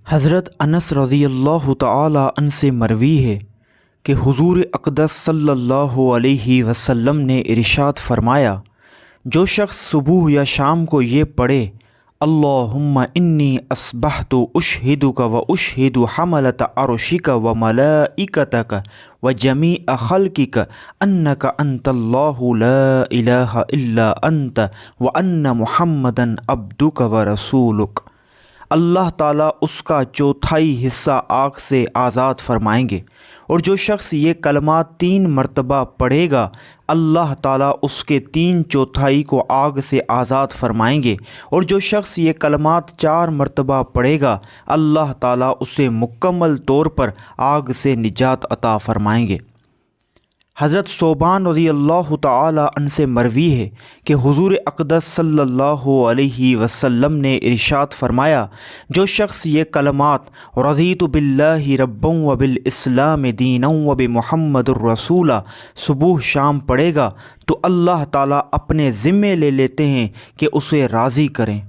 حضرت انس رضی اللہ تعالی عنہ سے مروی ہے کہ حضور اقدس صلی اللہ علیہ وسلم نے ارشاد فرمایا، جو شخص صبح یا شام کو یہ پڑھے اللہم انی اصبحت اشہدک و اشہد حملۃ عرشک و ملائکتک و جمیع خلقک انک انت اللہ لا الہ الا انت و ان محمدًا عبدک و رسولک، اللہ تعالیٰ اس کا چوتھائی حصہ آگ سے آزاد فرمائیں گے، اور جو شخص یہ کلمات 3 مرتبہ پڑھے گا اللہ تعالیٰ اس کے 3/4 کو آگ سے آزاد فرمائیں گے، اور جو شخص یہ کلمات 4 مرتبہ پڑھے گا اللہ تعالیٰ اسے مکمل طور پر آگ سے نجات عطا فرمائیں گے۔ حضرت ثوبان رضی اللہ تعالی عنہ سے مروی ہے کہ حضور اقدس صلی اللہ علیہ وسلم نے ارشاد فرمایا، جو شخص یہ کلمات رضیت باللہ ربا و بالاسلام دینا و بمحمد الرسول صبح شام پڑھے گا تو اللہ تعالیٰ اپنے ذمے لے لیتے ہیں کہ اسے راضی کریں۔